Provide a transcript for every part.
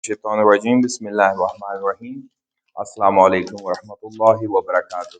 Shaitanirrajim. Bismillahirrahmanirrahim. Assalamu alaikum wa rahmatullahi wa barakatuh.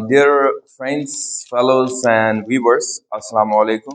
Dear friends, fellows and viewers, Assalamu alaikum.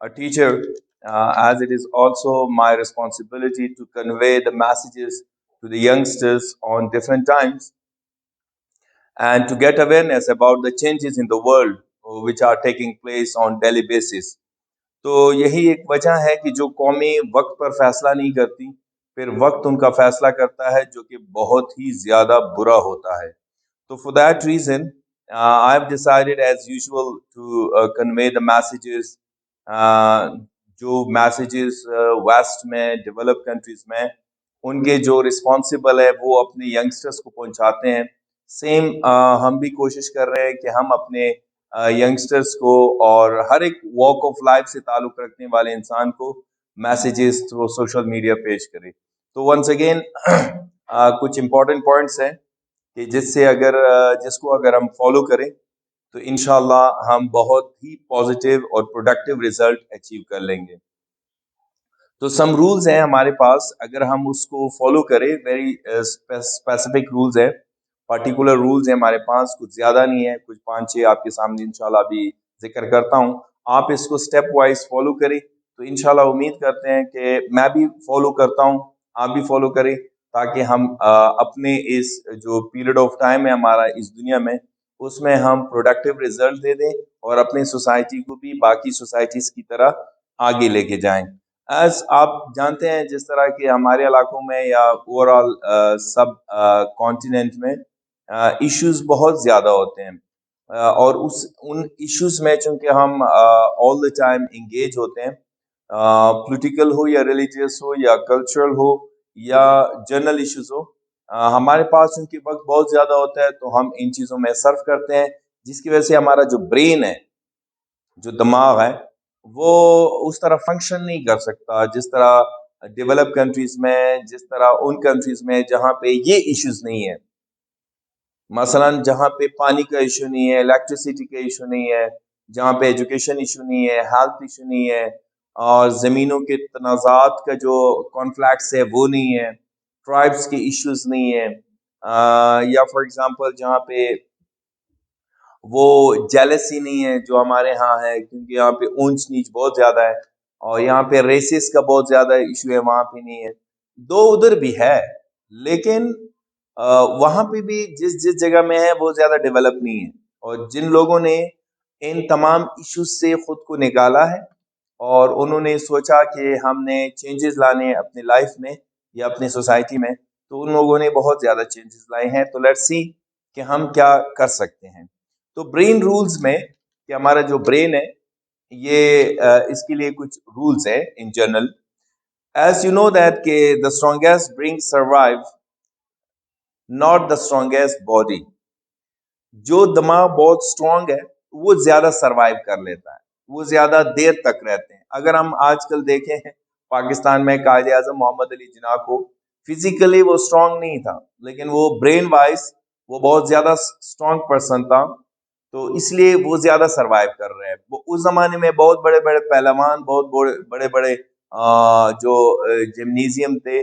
a teacher, as it is also my responsibility to convey the messages to the youngsters on different times and to get awareness about the changes in the world which are taking place on daily basis. تو یہی ایک وجہ ہے کہ جو قومیں وقت پر فیصلہ نہیں کرتی پھر وقت ان کا فیصلہ کرتا ہے جو کہ بہت ہی زیادہ برا ہوتا ہے. تو for that reason I have decided as usual to convey the messages جو میسیجز ویسٹ میں ڈیولپ کنٹریز میں ان کے جو رسپانسبل ہے وہ اپنے ینگسٹرز کو پہنچاتے ہیں. سیم ہم بھی کوشش کر رہے ہیں کہ ہم اپنے ینگسٹرز کو اور ہر ایک واک آف لائف سے تعلق رکھنے والے انسان کو میسیجز تھرو سوشل میڈیا پیش کریں. تو ونس اگین کچھ امپورٹنٹ پوائنٹس ہیں کہ جس کو اگر ہم فالو کریں تو انشاءاللہ ہم بہت ہی پازیٹیو اور پروڈکٹیو ریزلٹ اچیو کر لیں گے. تو سم رولز ہیں ہمارے پاس، اگر ہم اس کو فالو کریں، ویری اسپیسیفک رولز ہیں، پرٹیکولر رولز ہیں ہمارے پاس، کچھ زیادہ نہیں ہے، کچھ 5-6 آپ کے سامنے انشاءاللہ ابھی ذکر کرتا ہوں. آپ اس کو سٹیپ وائز فالو کریں تو انشاءاللہ امید کرتے ہیں کہ میں بھی فالو کرتا ہوں، آپ بھی فالو کریں، تاکہ ہم اپنے اس جو پیریڈ آف ٹائم ہے ہمارا اس دنیا میں اس میں ہم پروڈکٹیو رزلٹ دے دیں اور اپنی سوسائٹی کو بھی باقی سوسائٹیز کی طرح آگے لے کے جائیں. ایز آپ جانتے ہیں جس طرح کہ ہمارے علاقوں میں یا اوور آل سب کانٹیننٹ میں ایشوز بہت زیادہ ہوتے ہیں اور ان ایشوز میں چونکہ ہم آل دا ٹائم انگیج ہوتے ہیں، پولیٹیکل ہو یا ریلیجیس ہو یا کلچرل ہو یا جنرل ایشوز ہو، ہمارے پاس ان کے وقت بہت زیادہ ہوتا ہے تو ہم ان چیزوں میں صرف کرتے ہیں، جس کی وجہ سے ہمارا جو برین ہے، جو دماغ ہے، وہ اس طرح فنکشن نہیں کر سکتا جس طرح ڈیولپ کنٹریز میں، جس طرح ان کنٹریز میں جہاں پہ یہ ایشوز نہیں ہیں. مثلا جہاں پہ پانی کا ایشو نہیں ہے، الیکٹریسٹی کا ایشو نہیں ہے، جہاں پہ ایجوکیشن ایشو نہیں ہے، ہیلتھ ایشو نہیں ہے، اور زمینوں کے تنازعات کا جو کانفلکٹس ہے وہ نہیں ہے، ٹرائبس کے ایشوز نہیں ہیں، یا فار ایگزامپل جہاں پہ وہ جیلسی نہیں ہے جو ہمارے ہاں ہے، کیونکہ یہاں پہ اونچ نیچ بہت زیادہ ہے اور یہاں پہ ریسس کا بہت زیادہ ایشو ہے، وہاں پہ نہیں ہے. دو ادھر بھی ہے لیکن وہاں پہ بھی جس جگہ میں ہے وہ زیادہ ڈیولپ نہیں ہے، اور جن لوگوں نے ان تمام ایشوز سے خود کو نکالا ہے اور انہوں نے سوچا کہ ہم نے چینجز لانے اپنی لائف میں یا اپنی سوسائٹی میں، تو ان لوگوں نے بہت زیادہ چینجز لائے ہیں. تو لیٹس سی کہ ہم کیا کر سکتے ہیں. تو برین رولز میں کہ ہمارا جو برین ہے یہ اس کے لیے کچھ رولز ہیں in general. As you know that کہ the strongest brain survive not the strongest body. جو دماغ بہت اسٹرانگ ہے وہ زیادہ سروائیو کر لیتا ہے، وہ زیادہ دیر تک رہتے ہیں. اگر ہم آج کل دیکھیں پاکستان میں قائد اعظم محمد علی جناح کو فزیکلی وہ اسٹرانگ نہیں تھا لیکن وہ برین وائز وہ بہت زیادہ اسٹرانگ پرسن تھا، تو اس لیے وہ زیادہ سروائیو کر رہے ہیں. وہ اس زمانے میں بہت بڑے بڑے پہلوان، بہت بڑے بڑے جو جمنیزیم تھے،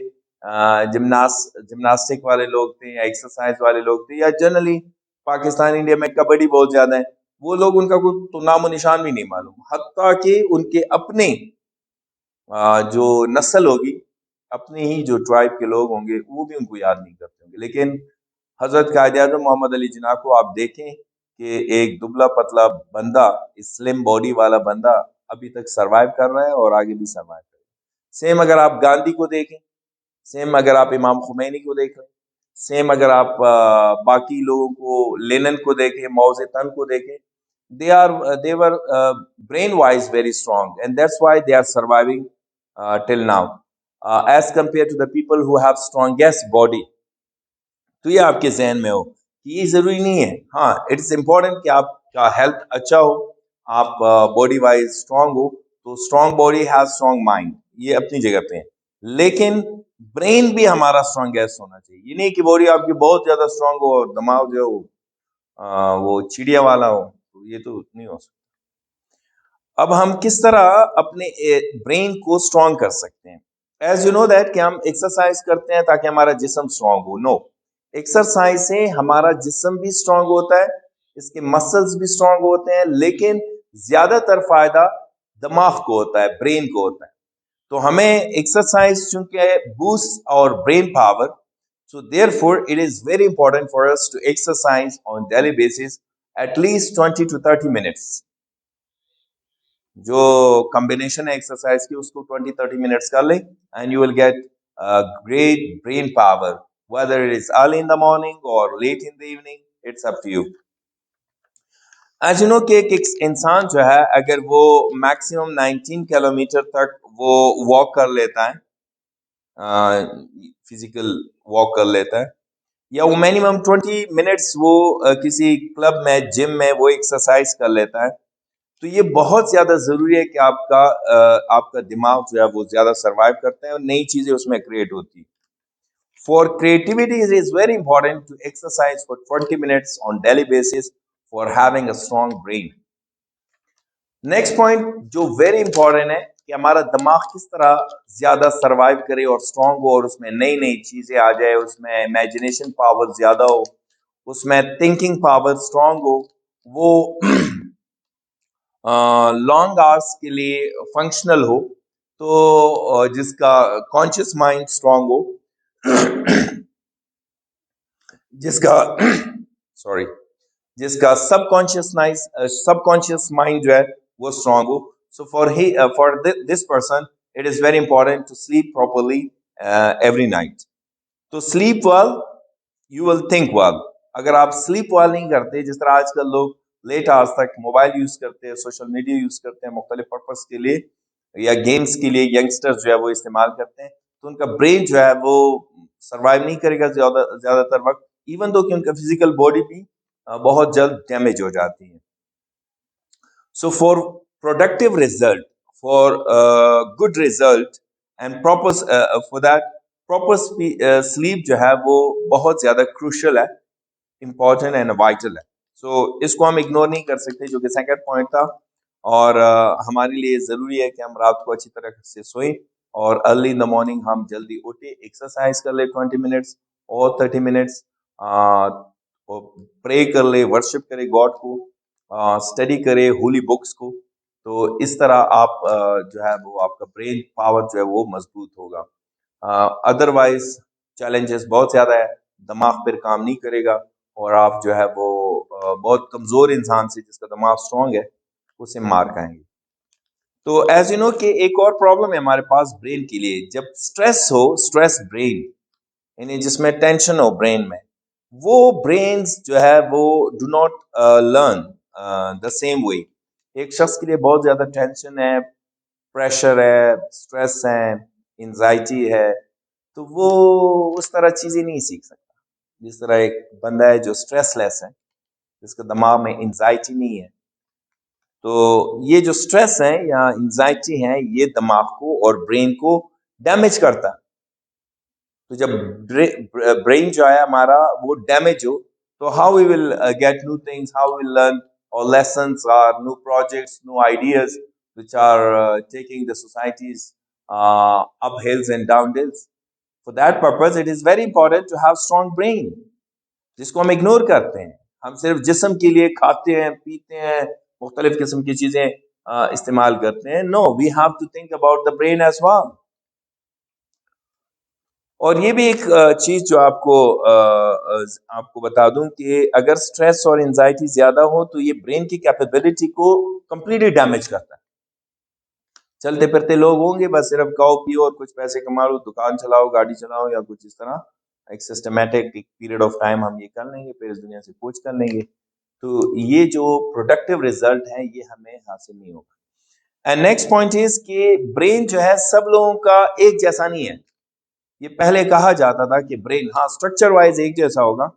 جمناسٹک والے لوگ تھے یا ایکسرسائز والے لوگ تھے، یا جنرلی پاکستان انڈیا میں کبڈی بہت زیادہ ہے، وہ لوگ ان کا کوئی تو نام و نشان بھی نہیں معلوم، حتیٰ کہ ان کے اپنے جو نسل ہوگی، اپنے ہی جو ٹرائب کے لوگ ہوں گے وہ بھی ان کو یاد نہیں کرتے ہوں گے. لیکن حضرت قائد اعظم محمد علی جناح کو آپ دیکھیں کہ ایک دبلا پتلا بندہ، سلم باڈی والا بندہ ابھی تک سروائیو کر رہا ہے اور آگے بھی سروائیو کرے گا. سیم اگر آپ گاندھی کو دیکھیں، سیم اگر آپ امام خمینی کو دیکھیں، سیم اگر آپ باقی لوگوں کو، لینن کو دیکھیں، ماؤ زیدونگ کو دیکھیں، they were brain wise very strong and that's why they are surviving till now. as compared to the people who have strongest body. تو یہ آپ کے ذہن میں ہو کہ یہ ضروری نہیں ہے. ہاں اٹس امپورٹنٹ کہ آپ کا ہیلتھ اچھا ہو, آپ باڈی وائز اسٹرانگ ہو, تو strong body has strong mind, یہ اپنی جگہ پہ ہے. لیکن برین بھی ہمارا اسٹرانگیسٹ ہونا چاہیے. یہ نہیں کہ باڈی آپ کی بہت زیادہ اسٹرانگ ہو اور دماغ جو ہے وہ چڑیا والا ہو, تو یہ تو نہیں ہو سکتا. اب ہم کس طرح اپنے برین کو اسٹرانگ کر سکتے ہیں؟ ایز یو نو دیٹ کہ ہم ایکسرسائز کرتے ہیں تاکہ ہمارا جسم اسٹرانگ ہو. نو, ایکسرسائز سے ہمارا جسم بھی اسٹرانگ ہوتا ہے, اس کے مسلز بھی اسٹرانگ ہوتے ہیں, لیکن زیادہ تر فائدہ دماغ کو ہوتا ہے, برین کو ہوتا ہے. تو ہمیں ایکسرسائز چونکہ بوسٹ اور brain power, so therefore it is very important for us to exercise on daily basis at least 20 to 30 minutes. جو کمبینیشن ہے ایکسرسائز کی اس کو 20-30 منٹس کر لیں and you will get great brain power, whether it is early in the morning or late in the evening, it's up to you. As you know کہ ایک انسان جو ہے اگر وہ میکسیمم 19 کلومیٹر تک وہ واک کر لیتا ہے, فزیکل واک کر لیتا ہے, یا وہ منیمم 20 منٹس وہ کسی کلب میں جم میں وہ ایکسرسائز کر لیتا ہے, تو یہ بہت زیادہ ضروری ہے کہ آپ کا دماغ جو ہے وہ زیادہ سروائیو کرتا ہے اور نئی چیزیں اس میں کریٹ ہوتی. For creativity it is very important to exercise for 20 minutes on daily basis for having a strong brain. Next point جو ویری امپورٹنٹ ہے کہ ہمارا دماغ کس طرح زیادہ سروائیو کرے اور اسٹرانگ ہو, اور اس میں نئی نئی چیزیں آ جائے, اس میں امیجنیشن پاور زیادہ ہو, اس میں تھنکنگ پاور اسٹرانگ ہو, وہ لانگ آورس کے لیے فنکشنل ہو, تو جس کا کانشیس مائنڈ اسٹرانگ ہو, جس کا سب کانشیس مائنڈ جو ہے وہ اسٹرانگ ہو. So for this person it is very important to sleep properly every night. تو sleep well you will think well. اگر آپ سلیپ ویل نہیں کرتے, جس طرح آج کل لوگ لیٹ آورس تک موبائل یوز کرتے ہیں, سوشل میڈیا یوز کرتے ہیں مختلف پرپز کے لیے, یا گیمز کے لیے ینگسٹر جو ہے وہ استعمال کرتے ہیں, تو ان کا برین جو ہے وہ سروائیو نہیں کرے گا زیادہ تر وقت, ایون دو کہ ان کا فزیکل باڈی بھی بہت جلد ڈیمیج ہو جاتی ہے. So for productive result, for good result and for that proper sleep جو ہے وہ بہت زیادہ کروشل ہے, امپورٹنٹ اینڈ وائٹل ہے. سو اس کو ہم اگنور نہیں کر سکتے, جو کہ سیکنڈ پوائنٹ تھا. اور ہمارے لیے ضروری ہے کہ ہم رات کو اچھی طرح سے سوئیں اور ارلی ان دا مارننگ ہم جلدی اٹھے, ایکسرسائز کر لیں 20 منٹس اور 30 منٹس, پرے کر لے, ورشپ کرے گاڈ کو, اسٹڈی کرے ہولی بکس کو. تو اس طرح آپ جو ہے وہ آپ کا برین پاور جو ہے وہ مضبوط ہوگا. ادروائز چیلنجز بہت زیادہ ہے, دماغ پھر کام نہیں کرے گا, اور آپ جو ہے وہ بہت کمزور انسان سے جس کا دماغ اسٹرانگ ہے اسے مار کھائیں گے. تو ایز یو نو کہ ایک اور پرابلم ہے ہمارے پاس برین کے لیے, جب اسٹریس ہو, اسٹریس برین یعنی جس میں ٹینشن ہو برین میں, وہ برینز جو ہے وہ do not learn the same way. ایک شخص کے لیے بہت زیادہ ٹینشن ہے, پریشر ہے, اسٹریس ہے, انزائٹی ہے, تو وہ اس طرح چیزیں نہیں سیکھ سکتا جس طرح ایک بندہ ہے جو اسٹریس لیس ہے, جس کا دماغ میں انزائٹی نہیں ہے. تو یہ جو اسٹریس ہے یا انزائٹی ہے, یہ دماغ کو اور برین کو ڈیمیج کرتا ہے. تو جب برین جو ہے ہمارا وہ ڈیمیج ہو, تو how we will get new things, how we will learn اور لیسنس اور new projects, new ideas which are taking the societies up hills and down hills. For that purpose it is very important to have strong brain, جس کو ہم ignore کرتے ہیں. ہم صرف جسم کے لیے کھاتے ہیں, پیتے ہیں, مختلف قسم کی چیزیں استعمال کرتے ہیں. No, we have to think about the brain as well. اور یہ بھی ایک چیز جو آپ کو بتا دوں کہ اگر سٹریس اور انزائٹی زیادہ ہو تو یہ برین کی کیپیبلٹی کو کمپلیٹلی ڈیمیج کرتا ہے. چلتے پھرتے لوگ ہوں گے, بس صرف کھاؤ پیو اور کچھ پیسے کما لو, دکان چلاؤ, گاڑی چلاؤ, یا کچھ اس طرح ایک سسٹمیٹک ایک پیریڈ آف ٹائم ہم یہ کر لیں گے, پھر اس دنیا سے کوچ کر لیں گے. تو یہ جو پروڈکٹیو ریزلٹ ہے یہ ہمیں حاصل نہیں ہوگا. اینڈ نیکسٹ پوائنٹ از کہ برین جو ہے سب لوگوں کا ایک جیسا نہیں ہے. یہ پہلے کہا جاتا تھا کہ برین ہاں اسٹرکچر وائز ایک جیسا ہوگا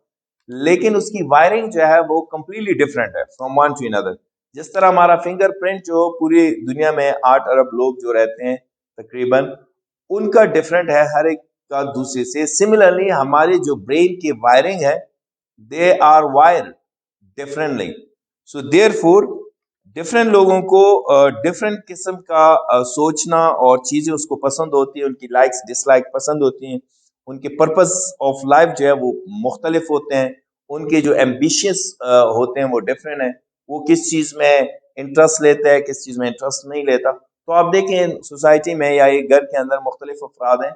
لیکن اس کی وائرنگ جو ہے وہ کمپلیٹلی ڈفرینٹ ہے فرام ون ٹو اندر. جس طرح ہمارا فنگر پرنٹ جو پوری دنیا میں 8 ارب لوگ جو رہتے ہیں تقریباً ان کا ڈفرینٹ ہے ہر ایک کا دوسرے سے. سملرلی ہماری جو برین کی وائرنگ ہے they are wire differently. So therefore different لوگوں کو ڈفرینٹ قسم کا سوچنا اور چیزیں اس کو پسند ہوتی ہیں, ان کی لائکس ڈس لائک پسند ہوتی ہیں, ان کے پرپز آف لائف جو ہے وہ مختلف ہوتے ہیں, ان کے جو ایمبیشیس ہوتے ہیں وہ ڈفرینٹ ہیں, وہ کس چیز میں انٹرسٹ لیتا ہے کس چیز میں انٹرسٹ نہیں لیتا. تو آپ دیکھیں سوسائٹی میں یا ایک گھر کے اندر مختلف افراد ہیں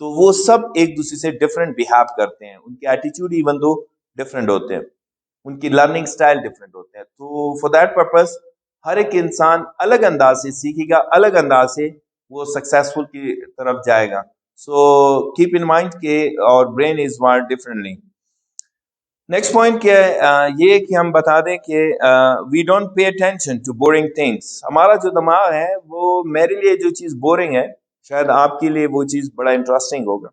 تو وہ سب ایک دوسرے سے ڈفرینٹ بیہیو کرتے ہیں, ان کے ایٹیٹیوڈ ایون دو ڈفرینٹ ہوتے ہیں, ان کی لرننگ سٹائل ڈفرینٹ ہوتے ہیں. تو فار دیٹ پرپز ہر ایک انسان الگ انداز سے سیکھے گا, الگ انداز سے وہ سکسیسفل کی طرف جائے گا. سو کیپ ان مائنڈ کہ اور brain is wired differently. Next point کیا ہے, یہ کہ ہم بتا دیں کہ we don't pay attention to boring things. ہمارا جو دماغ ہے وہ میرے لیے جو چیز بورنگ ہے شاید آپ کے لیے وہ چیز بڑا انٹرسٹنگ ہوگا.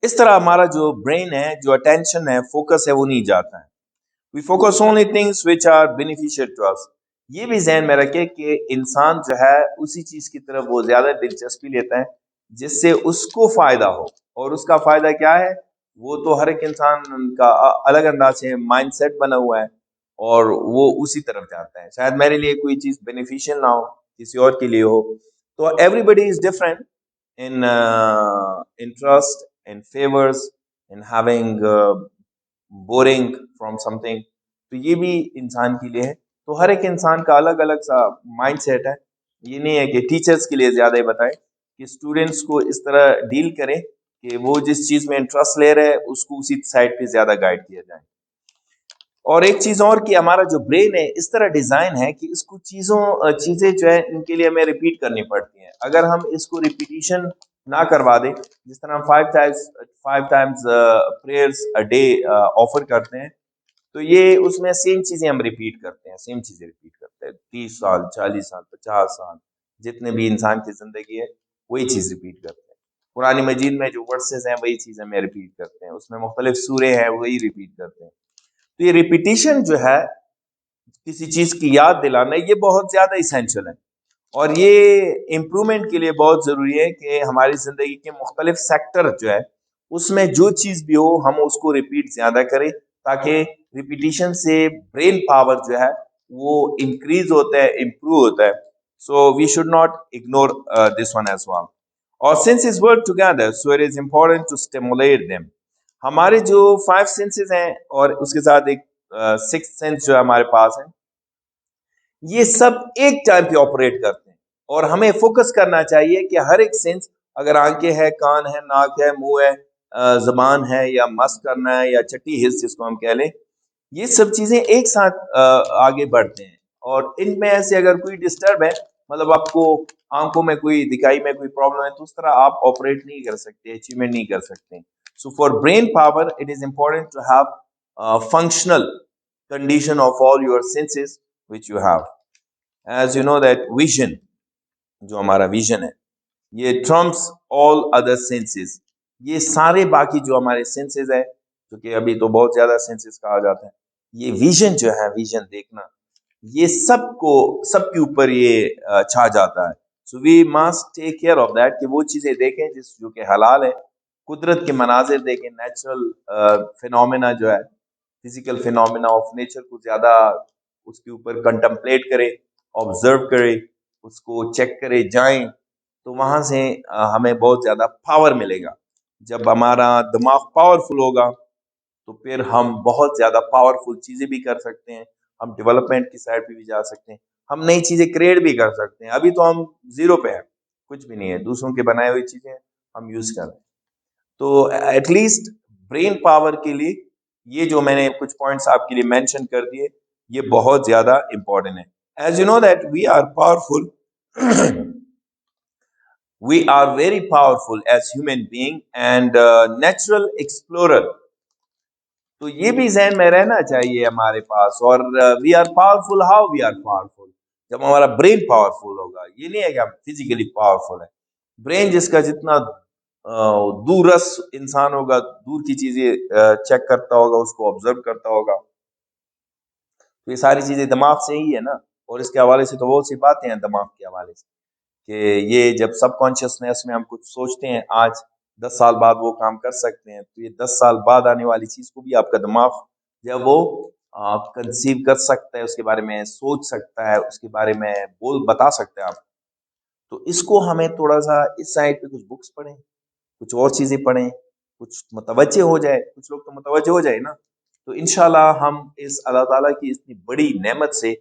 اس طرح ہمارا جو برین ہے جو اٹینشن ہے فوکس ہے وہ نہیں جاتا ہے. We focus only things which are beneficial to us. یہ بھی ذہن میں رکھے کہ انسان جو ہے اسی چیز کی طرف وہ زیادہ دلچسپی لیتا ہے جس سے اس کو فائدہ ہو, اور اس کا فائدہ کیا ہے وہ تو ہر ایک انسان کا الگ انداز سے مائنڈ سیٹ بنا ہوا ہے اور وہ اسی طرف جاتا ہے. شاید میرے لیے کوئی چیز بینیفیشیل نہ ہو کسی اور کے لیے ہو. تو everybody is different in interest in favours in having boring from something. تو یہ بھی انسان کے لیے ہے. تو ہر ایک انسان کا الگ الگ سا مائنڈ سیٹ ہے. یہ نہیں ہے کہ ٹیچرس کے لیے زیادہ بتائیں کہ اسٹوڈینٹس کو اس طرح ڈیل کریں کہ وہ جس چیز میں انٹرسٹ لے رہے ہیں اس کو اسی سائڈ پہ زیادہ گائیڈ کیا جائے. اور ایک چیز اور کہ ہمارا جو برین ہے اس طرح ڈیزائن ہے کہ اس کو چیزیں جو ہے ان کے لیے ہمیں ریپیٹ کرنی پڑتی ہیں. اگر ہم اس کو ریپیٹیشن نہ کروا دیں, جس طرح ہم 5 times prayers a day offer کرتے ہیں تو یہ اس میں سیم چیزیں ہم ریپیٹ کرتے ہیں, 30 سال 40 سال 50 سال جتنے بھی انسان کی زندگی ہے وہی چیز ریپیٹ کرتے ہیں. قرآن مجید میں جو ورسز ہیں وہی چیزیں ہمیں ریپیٹ کرتے ہیں, اس میں مختلف سورے ہیں وہی ریپیٹ کرتے ہیں. تو یہ ریپیٹیشن جو ہے کسی چیز کی یاد دلانا یہ بہت زیادہ اسینشل ہے, اور یہ امپرومنٹ کے لیے بہت ضروری ہے کہ ہماری زندگی کے مختلف سیکٹر جو ہے اس میں جو چیز بھی ہو ہم اس کو ریپیٹ زیادہ کریں تاکہ ریپیٹیشن سے برین پاور جو ہے وہ انکریز ہوتا ہے, امپروو ہوتا ہے. So we should not ignore this one as well. اور senses work together so it is important to stimulate them. ہمارے جو 5 سینسز ہیں اور اس کے ساتھ ایک 6 سینس جو ہمارے پاس ہے یہ سب ایک ٹائم پہ آپریٹ کرتے ہیں, اور ہمیں فوکس کرنا چاہیے کہ ہر ایک سینس اگر آنکھیں ہے, کان ہے, ناک ہے, منہ ہے, زبان ہے یا مس کرنا ہے یا چھٹی حص جس کو ہم کہہ لیں, یہ سب چیزیں ایک ساتھ آگے بڑھتے ہیں. اور ان میں ایسے اگر کوئی ڈسٹرب ہے مطلب آپ کو آنکھوں میں کوئی دکھائی میں کوئی پرابلم ہے تو اس طرح آپ آپریٹ نہیں کر سکتے, اچیومنٹ نہیں کر سکتے. So for brain power it is important to have functional condition of all your senses which you have. As you know that vision جو ہمارا vision ہے یہ trumps all other senses. یہ سارے باقی جو ہمارے senses ہے جو کہ ابھی تو بہت زیادہ senses کہا جاتا ہے, یہ vision جو ہے vision دیکھنا یہ سب کے اوپر یہ چھا جاتا ہے. So we must take care of that کہ وہ چیزیں دیکھیں جو کہ حلال ہے, قدرت کے مناظر دیکھیں, نیچرل فینومینا جو ہے فزیکل فینومینا آف نیچر کو زیادہ اس کے اوپر کنٹمپلیٹ کرے, آبزرو کرے, اس کو چیک کرے جائیں تو وہاں سے ہمیں بہت زیادہ پاور ملے گا. جب ہمارا دماغ پاورفل ہوگا تو پھر ہم بہت زیادہ پاورفل چیزیں بھی کر سکتے ہیں, ہم ڈیولپمنٹ کی سائڈ پہ بھی جا سکتے ہیں, ہم نئی چیزیں کریٹ بھی کر سکتے ہیں. ابھی تو ہم زیرو پہ ہیں, کچھ بھی نہیں ہے, دوسروں کے بنائے ہوئی چیزیں ہم یوز کر رہے ہیں. تو ایٹ لیسٹ برین پاور کے لیے یہ جو میں نے کچھ پوائنٹس آپ کے لیے مینشن کر دیے یہ بہت زیادہ امپورٹنٹ ہے. As you know that we are powerful, we are very powerful as human being and natural explorer. تو یہ بھی ذہن میں رہنا چاہیے ہمارے پاس. اور we are powerful, how we are powerful, جب ہمارا برین پاورفل ہوگا. یہ نہیں ہے کہ ہم فزیکلی پاورفل ہیں. برین جس کا جتنا دور رس انسان ہوگا، دور کی چیزیں چیک کرتا ہوگا، اس کو آبزرو کرتا ہوگا، تو یہ ساری چیزیں دماغ سے ہی ہے نا. اور اس کے حوالے سے تو بہت سی باتیں ہیں دماغ کے حوالے سے، کہ یہ جب سب کانشیسنیس میں ہم کچھ سوچتے ہیں آج، 10 سال بعد وہ کام کر سکتے ہیں، تو یہ 10 سال بعد آنے والی چیز کو بھی آپ کا دماغ جب وہ کنسیو کر سکتا ہے، اس کے بارے میں سوچ سکتا ہے، اس کے بارے میں بتا سکتا ہے آپ. تو اس کو ہمیں تھوڑا سا اس سائڈ پہ کچھ بکس پڑھیں، کچھ اور چیزیں پڑھیں، کچھ متوجہ ہو جائے. کچھ لوگ تو متوجہ ہو جائے نا، تو انشاءاللہ ہم اس اللہ تعالیٰ کی اتنی بڑی نعمت سے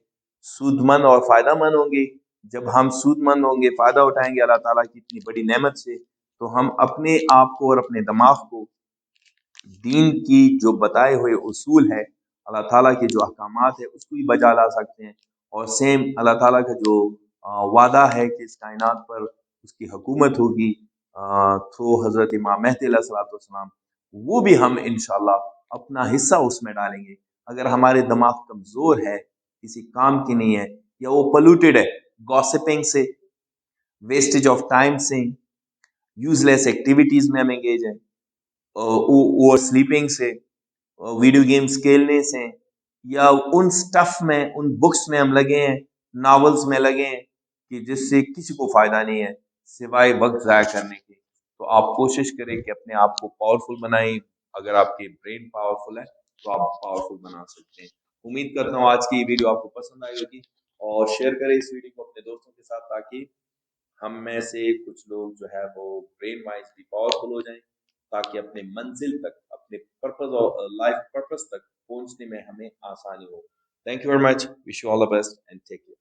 سود مند اور فائدہ مند ہوں گے. جب ہم سود مند ہوں گے، فائدہ اٹھائیں گے اللہ تعالیٰ کی اتنی بڑی نعمت سے، تو ہم اپنے آپ کو اور اپنے دماغ کو دین کی جو بتائے ہوئے اصول ہے، اللہ تعالیٰ کے جو احکامات ہیں، اس کو بھی بجا لا سکتے ہیں. اور سیم اللہ تعالیٰ کا جو وعدہ ہے کہ اس کائنات پر اس کی حکومت ہوگی تھرو حضرت امام مہدی علیہ الصلوۃ والسلام، وہ بھی ہم انشاءاللہ اپنا حصہ اس میں ڈالیں گے. اگر ہمارے دماغ کمزور ہے، کسی کام کی نہیں ہے، یا وہ پلوٹیڈ ہے گاسپنگ سے، ویسٹیج آف ٹائم سے، یوز لیس ایکٹیویٹیز میں ہم انگیج ہیں، اوور سلیپنگ سے، ویڈیو گیمز کھیلنے سے، یا ان سٹف میں، ان بکس میں ہم لگے ہیں، ناولز میں لگے ہیں کہ جس سے کسی کو فائدہ نہیں ہے سوائے وقت ضائع کرنے کے. تو آپ کوشش کریں کہ اپنے آپ کو پاورفل بنائیں. اگر آپ کی برین پاورفل ہے تو آپ پاورفل بنا سکتے ہیں. امید کرتا ہوں آج کی یہ ویڈیو آپ کو پسند آئی ہوگی، اور شیئر کریں اس ویڈیو کو اپنے دوستوں کے ساتھ، تاکہ ہم میں سے کچھ لوگ جو ہے وہ برین وائز بھی پاورفل ہو جائیں، تاکہ اپنے منزل تک، اپنے پرپز اور لائف پرپز تک پہنچنے میں ہمیں آسانی ہو. Thank you very much. Wish you all the best and take care.